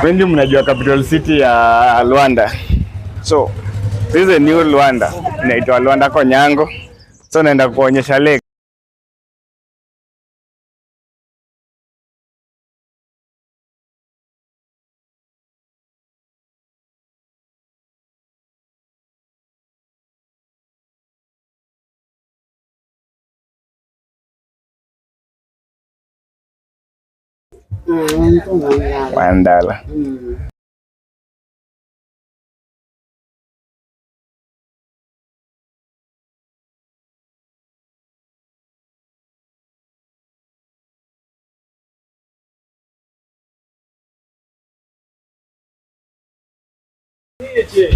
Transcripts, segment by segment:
Wengi mnajua capital city ya Luanda. So this is a new Luanda. Inaitwa Luanda Konyango. So naenda kuonyesha lake. $1.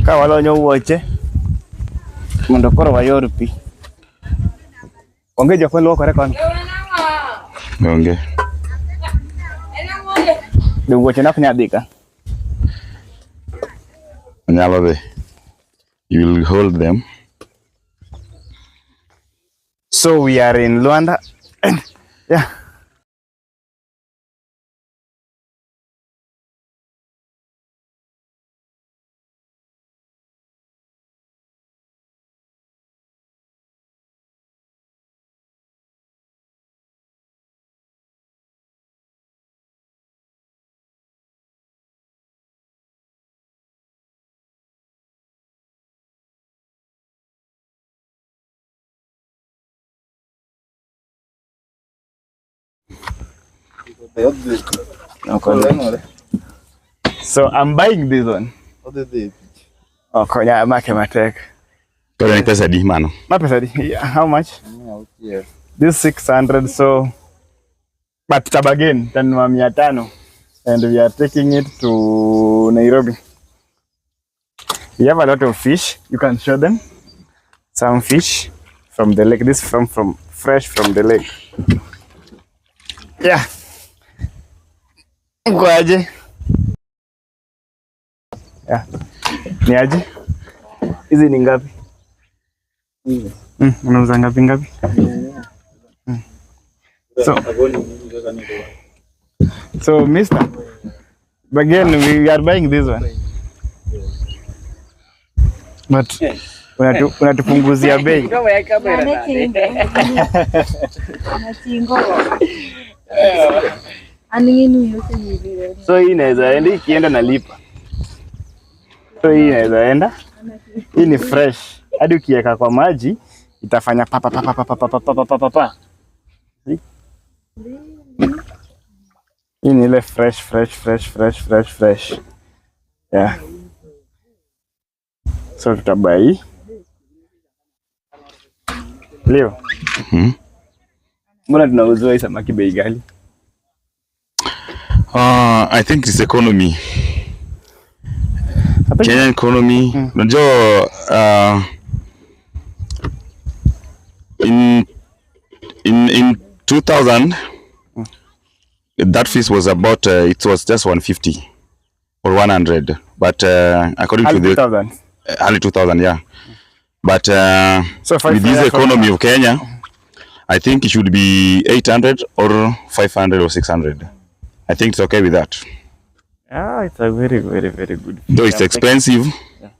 Kawalo nyo woche. Mondo koro wayor pi. Onge jok maluokore kon. Onge. The woche nak nyadhi ka. Nyalo dhi. You will hold them. So we are in Luanda. Yeah. So I'm buying this one. Oh, konya make matek. Kaya ni pesa di mano? Ma pesa di? Yeah, how much? This 600, so but tabagain tanwa 500 and we are taking it to Nairobi. We have a lot of fish. You can show them some fish from the lake. This from fresh from the lake. Yeah. Kwaje? Yeah. Ni aje? Hizi ni ngapi? Unauza ngapi? So mister, again we are buying this one. But unatupunguzia bei. So hii inaweza enda ikienda nalipa. So hii inaweza enda. Hii ni fresh. Hadi ukiweka kwa maji itafanya pa. Hii ni ile fresh. Yeah. So tutabai. Leo. Mbona tunauzwa hii samaki bei ghali? I think it's economy. Kenyan economy. Unajua in 2000 that fish was about it was just 150 or 100, but according to the 2000 early 2000, yeah. But so with this economy of Kenya, I think it should be 800 or 500 or 600. I think it's okay with that. Yeah, it's a very good. Though it's expensive, yeah.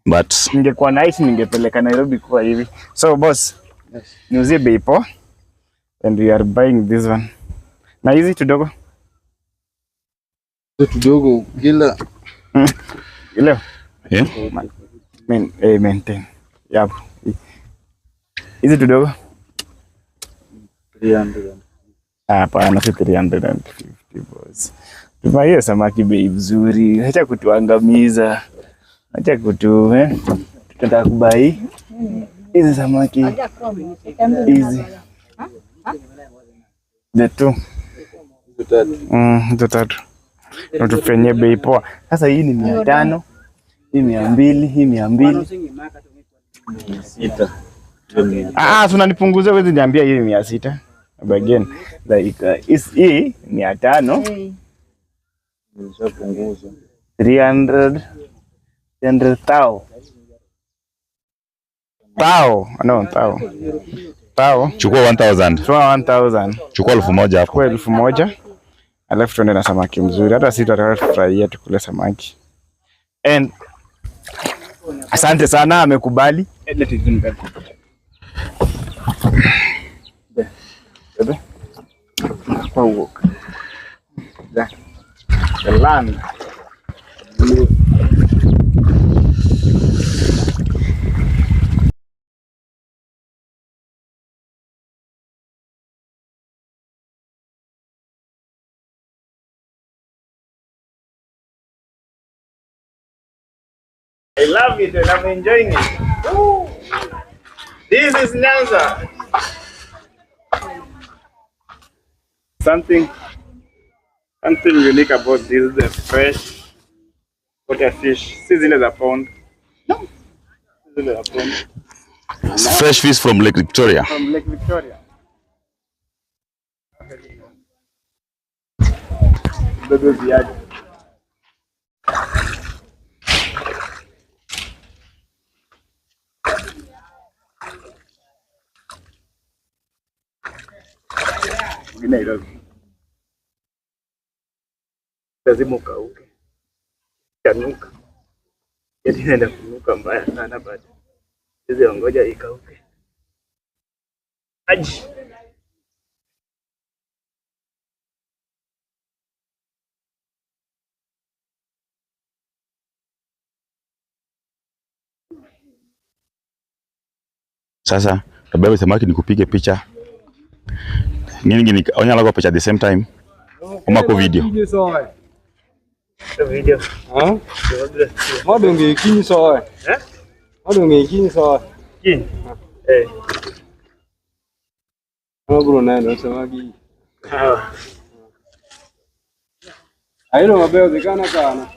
But ningekuwa nice ningepeleka Nairobi kwa hivi. So boss, yes. Niuzie bei poa and we are buying this one. Na hizi tudogo? Tudogo gila. Ile. Yeah. Maintain. Yep. Hizi tudogo? 300. Hapana, si 350 boss. Tuvaie samaki bei nzuri. Acha kutuangamiza. Acha tutataka kubai hizi samaki. Hizi. The two. Tatu. Tupenye bei poa. Sasa hii ni 500, hii 200, hii 200. Tunanipunguza wewe niambia hii 600. But again, like hii 500. Nishapunguza. 300 tao. Chukua 1000. Chukua 1000. Chukua 1000 hapo. Chukua 1000. Alafu tuende na samaki mzuri. Hata sisi tutataka kufurahia tukule samaki. And asante sana amekubali. Let it in bed. Bebe. Kwa walk. The land. I love it and I'm enjoying it. Woo. This is Nyanza. Something unique about this is the fresh water fish. Season is a pond. No. Season is a pond. Fresh fish from Lake Victoria. From Lake Victoria. Lazima ukauke. Chanuka. Yaani inaenda kunuka mbaya sana bado. Hizi ngoja ikauke. Aji. Sasa tabeba samaki nikupige picha. Nini onyala kwa picha at the same time. Oma ko video. Video. Hả? Mất đường nghỉ kinh rồi. Hả? Mất đường nghỉ kinh rồi. Kin. Eh. Nó bro này nó sẽ magi. Ah. Ahí lo mabeo de cana cana.